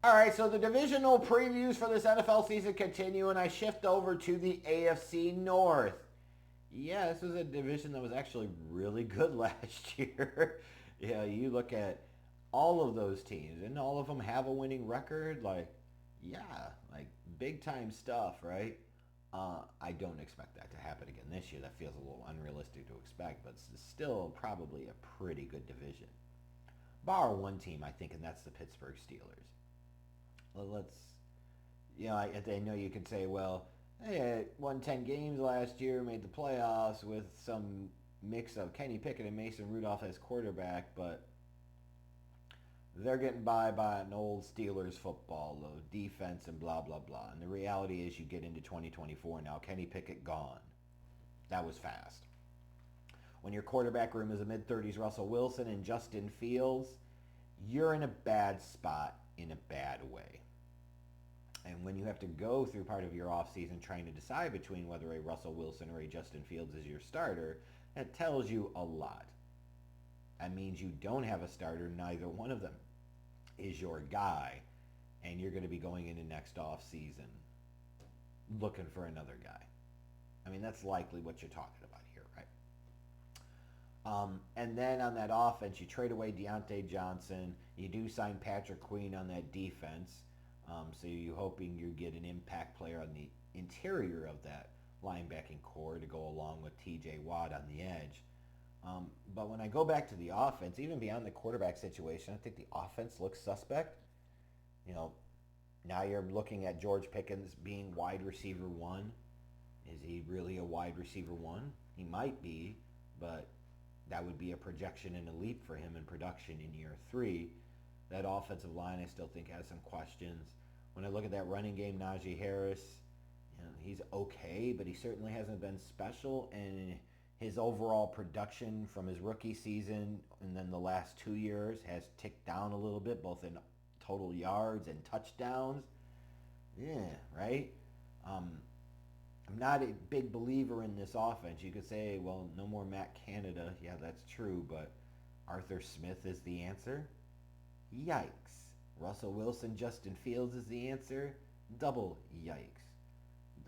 All right, so the divisional previews for this NFL season continue, and I shift over to the AFC North. Yeah, this was a division that was actually really good last year. Yeah, you look at all of those teams, and all of them have a winning record. Like big time stuff, right? I don't expect that to happen again this year. That feels a little unrealistic to expect, but it's still probably a pretty good division. Bar one team, I think, and that's the Pittsburgh Steelers. Let's, I know you can say, well, they won 10 games last year, made the playoffs with some mix of Kenny Pickett and Mason Rudolph as quarterback, but they're getting by an old Steelers football, the defense and blah, blah, blah. And the reality is you get into 2024 now, Kenny Pickett gone. That was fast. When your quarterback room is a mid-30s Russell Wilson and Justin Fields, you're in a bad spot in a bad way. And when you have to go through part of your offseason trying to decide between whether a Russell Wilson or a Justin Fields is your starter, that tells you a lot. That means you don't have a starter. Neither one of them is your guy. And you're going to be going into next offseason looking for another guy. I mean, that's likely what you're talking about here, right? And then on that offense, you trade away Deontay Johnson. You do sign Patrick Queen on that defense. So you're hoping you get an impact player on the interior of that linebacking core to go along with T.J. Watt on the edge. But when I go back to the offense, even beyond the quarterback situation, I think the offense looks suspect. Now you're looking at George Pickens being wide receiver one. Is he really a wide receiver one? He might be, but that would be a projection and a leap for him in production in year 3. That offensive line I still think has some questions. When I look at that running game, Najee Harris, he's okay, but he certainly hasn't been special. And his overall production from his rookie season and then the last 2 years has ticked down a little bit, both in total yards and touchdowns. Yeah, right? I'm not a big believer in this offense. You could say, well, no more Matt Canada. Yeah, that's true, but Arthur Smith is the answer. Yikes. Russell Wilson, Justin Fields is the answer. Double yikes.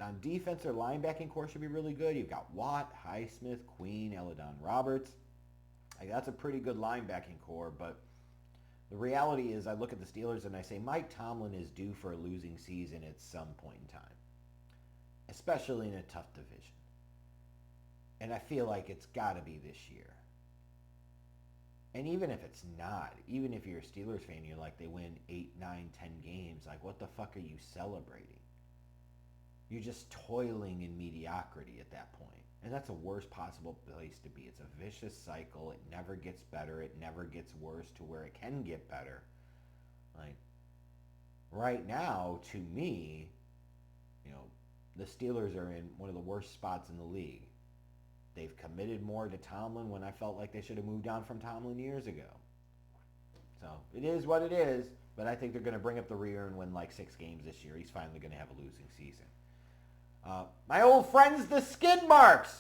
On defense, their linebacking core should be really good. You've got Watt, Highsmith, Queen, Eladon Roberts. That's a pretty good linebacking core, but the reality is I look at the Steelers and I say Mike Tomlin is due for a losing season at some point in time, especially in a tough division. And I feel like it's got to be this year. And even if it's not, even if you're a Steelers fan, you're like, they win 8, 9, 10 games, like what the fuck are you celebrating? You're just toiling in mediocrity at that point. And that's the worst possible place to be. It's a vicious cycle. It never gets better. It never gets worse to where it can get better. Like, right now, to me, the Steelers are in one of the worst spots in the league. They've committed more to Tomlin when I felt like they should have moved on from Tomlin years ago. So it is what it is, but I think they're going to bring up the rear and win like 6 games this year. He's finally going to have a losing season. My old friends, the skid marks,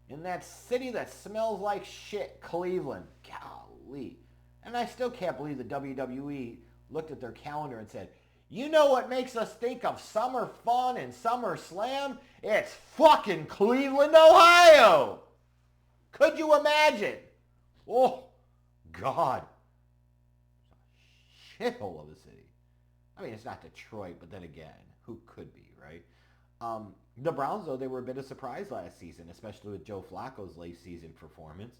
in that city that smells like shit, Cleveland. Golly. And I still can't believe the WWE looked at their calendar and said, you know what makes us think of summer fun and summer slam? It's fucking Cleveland, Ohio. Could you imagine? Oh, God. Shithole of a city. I mean, it's not Detroit, but then again, who could be, right? The Browns, though, they were a bit of a surprise last season, especially with Joe Flacco's late season performance.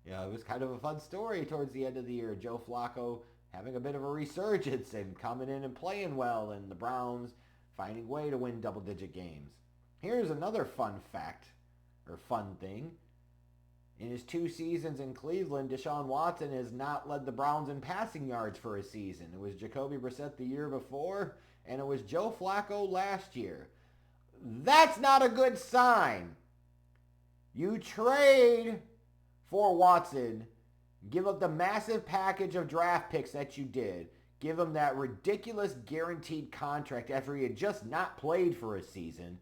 It was kind of a fun story towards the end of the year. Joe Flacco having a bit of a resurgence and coming in and playing well, and the Browns finding a way to win double-digit games. Here's another fun fact, or fun thing. In his 2 seasons in Cleveland, Deshaun Watson has not led the Browns in passing yards for a season. It was Jacoby Brissett the year before, and it was Joe Flacco last year. That's not a good sign. You trade for Watson, give up the massive package of draft picks that you did, give him that ridiculous guaranteed contract after he had just not played for a season,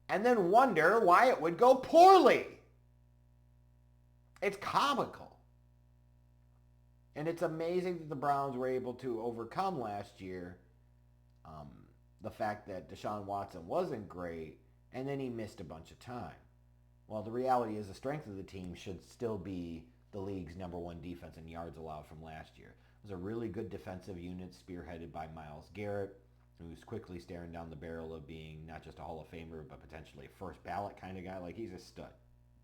and then wonder why it would go poorly. It's comical. And it's amazing that the Browns were able to overcome last year um, the fact that Deshaun Watson wasn't great, and then he missed a bunch of time. Well, the reality is the strength of the team should still be the league's number one defense in yards allowed from last year. It was a really good defensive unit spearheaded by Myles Garrett, who's quickly staring down the barrel of being not just a Hall of Famer, but potentially a first ballot kind of guy. Like, he's a stud.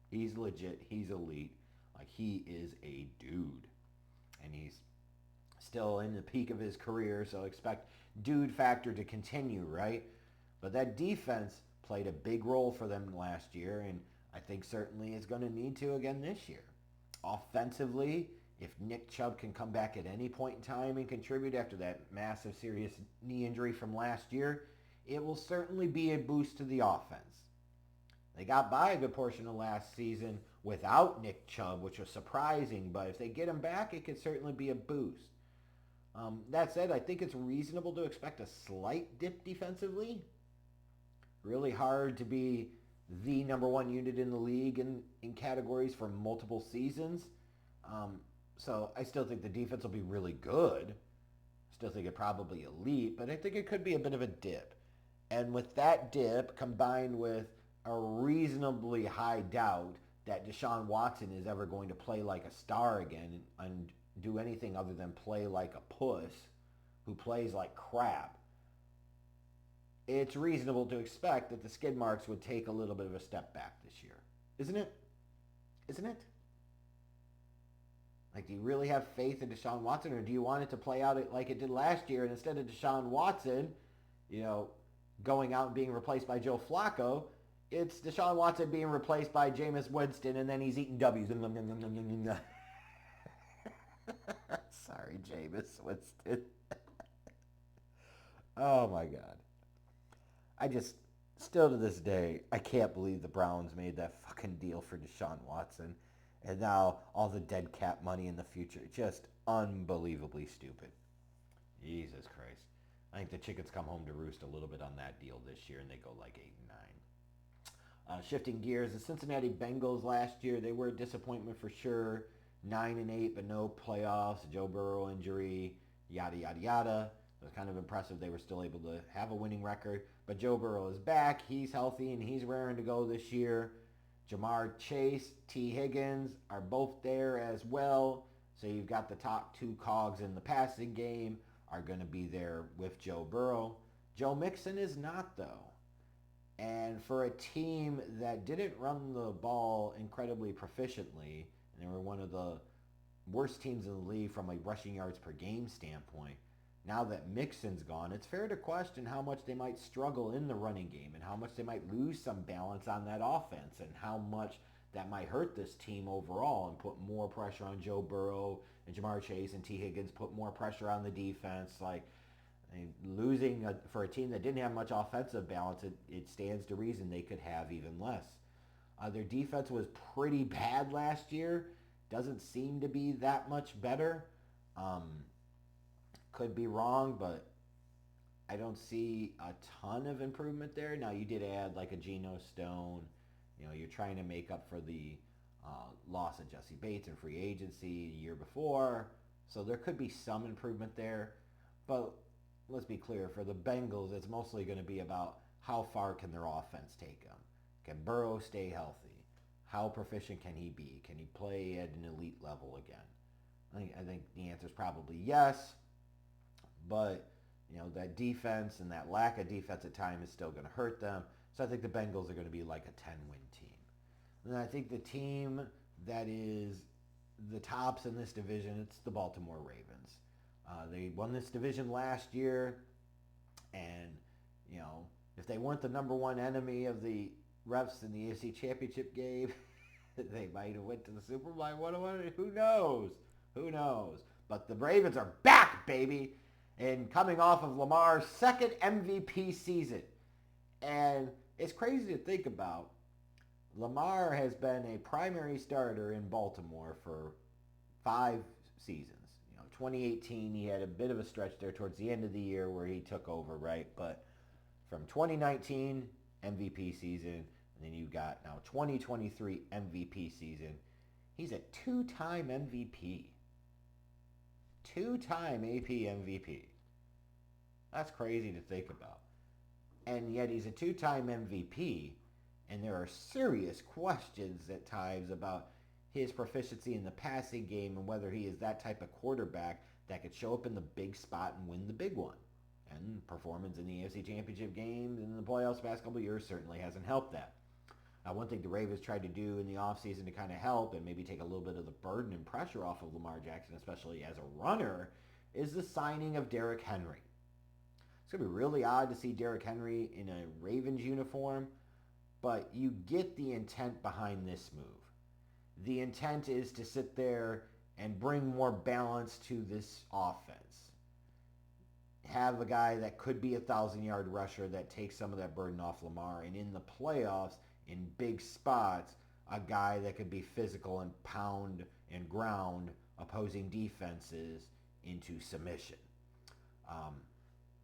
He's legit. He's elite. Like, he is a dude. And he's still in the peak of his career, so expect dude factor to continue, right? But that defense played a big role for them last year, and I think certainly is going to need to again this year. Offensively, if Nick Chubb can come back at any point in time and contribute after that massive serious knee injury from last year, it will certainly be a boost to the offense. They got by a good portion of last season without Nick Chubb, which was surprising, but if they get him back, it could certainly be a boost. That said, I think it's reasonable to expect a slight dip defensively. Really hard to be the number one unit in the league in categories for multiple seasons. So I still think the defense will be really good. Still think it probably elite, but I think it could be a bit of a dip. And with that dip combined with a reasonably high doubt that Deshaun Watson is ever going to play like a star again and do anything other than play like a puss who plays like crap, it's reasonable to expect that the skid marks would take a little bit of a step back this year. Isn't it? Isn't it? Like, do you really have faith in Deshaun Watson, or do you want it to play out like it did last year, and instead of Deshaun Watson, going out and being replaced by Joe Flacco, it's Deshaun Watson being replaced by Jameis Winston, and then he's eating W's. Sorry, Jameis Winston. Oh, my God. Still to this day, I can't believe the Browns made that fucking deal for Deshaun Watson. And now all the dead cap money in the future. Just unbelievably stupid. Jesus Christ. I think the chickens come home to roost a little bit on that deal this year, and they go like 8-9. Shifting gears, the Cincinnati Bengals last year, they were a disappointment for sure. 9-8, but no playoffs, Joe Burrow injury, yada, yada, yada. It was kind of impressive they were still able to have a winning record. But Joe Burrow is back. He's healthy, and he's raring to go this year. Jamar Chase, T. Higgins are both there as well. So you've got the top two cogs in the passing game are going to be there with Joe Burrow. Joe Mixon is not, though. And for a team that didn't run the ball incredibly proficiently, and they were one of the worst teams in the league from a rushing yards per game standpoint, now that Mixon's gone, it's fair to question how much they might struggle in the running game and how much they might lose some balance on that offense and how much that might hurt this team overall and put more pressure on Joe Burrow and Jamar Chase and T. Higgins, put more pressure on the defense. Losing for a team that didn't have much offensive balance, it stands to reason they could have even less. Their defense was pretty bad last year. Doesn't seem to be that much better. Could be wrong, but I don't see a ton of improvement there. Now, you did add like a Geno Stone. You're trying to make up for the loss of Jesse Bates in free agency the year before. So there could be some improvement there. But let's be clear, for the Bengals, it's mostly going to be about how far can their offense take them. Can Burrow stay healthy? How proficient can he be? Can he play at an elite level again? I think the answer is probably yes. But, that defense and that lack of defense at times is still going to hurt them. So I think the Bengals are going to be like a 10-win team. And I think the team that is the tops in this division, it's the Baltimore Ravens. They won this division last year. And, if they weren't the number one enemy of the refs in the AFC Championship game, they might have went to the Super Bowl. Who knows? Who knows? But the Ravens are back, baby. And coming off of Lamar's second MVP season. And it's crazy to think about. Lamar has been a primary starter in Baltimore for 5 seasons. 2018, he had a bit of a stretch there towards the end of the year where he took over, right? But from 2019, MVP season, and then you got now 2023 MVP season. He's a 2-time MVP. 2-time AP MVP. That's crazy to think about. And yet he's a 2-time MVP, and there are serious questions at times about his proficiency in the passing game and whether he is that type of quarterback that could show up in the big spot and win the big one. And performance in the AFC Championship games and in the playoffs the past couple of years certainly hasn't helped that. One thing the Ravens tried to do in the offseason to kind of help and maybe take a little bit of the burden and pressure off of Lamar Jackson, especially as a runner, is the signing of Derrick Henry. It's going to be really odd to see Derrick Henry in a Ravens uniform, but you get the intent behind this move. The intent is to sit there and bring more balance to this offense. Have a guy that could be a 1,000-yard rusher that takes some of that burden off Lamar, and in the playoffs, in big spots, a guy that could be physical and pound and ground opposing defenses into submission.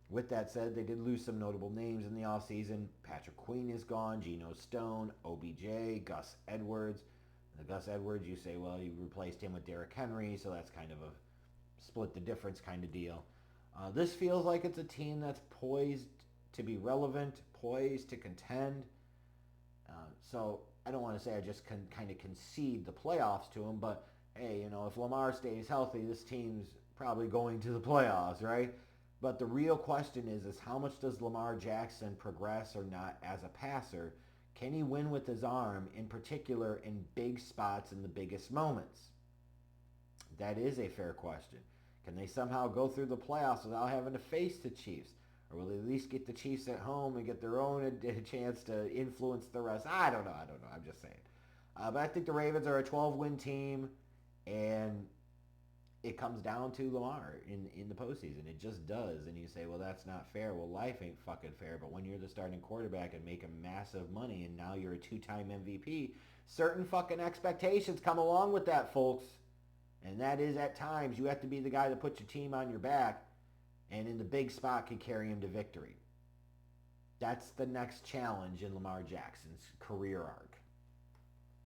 With that said, they did lose some notable names in the offseason. Patrick Queen is gone, Geno Stone, OBJ, Gus Edwards. The Gus Edwards, you say, well, you replaced him with Derrick Henry, so that's kind of a split the difference kind of deal. This feels like it's a team that's poised to be relevant, poised to contend. So I don't want to say I just kind of concede the playoffs to them, but hey, if Lamar stays healthy, this team's probably going to the playoffs, right? But the real question is how much does Lamar Jackson progress or not as a passer? Can he win with his arm, in particular in big spots in the biggest moments? That is a fair question. Can they somehow go through the playoffs without having to face the Chiefs? Or will they at least get the Chiefs at home and get their own chance to influence the rest? I don't know. I'm just saying. But I think the Ravens are a 12-win team, and it comes down to Lamar in the postseason. It just does. And you say, well, that's not fair. Well, life ain't fucking fair. But when you're the starting quarterback and making massive money and now you're a 2-time MVP, certain fucking expectations come along with that, folks. And that is at times you have to be the guy that puts your team on your back and in the big spot can carry him to victory. That's the next challenge in Lamar Jackson's career arc.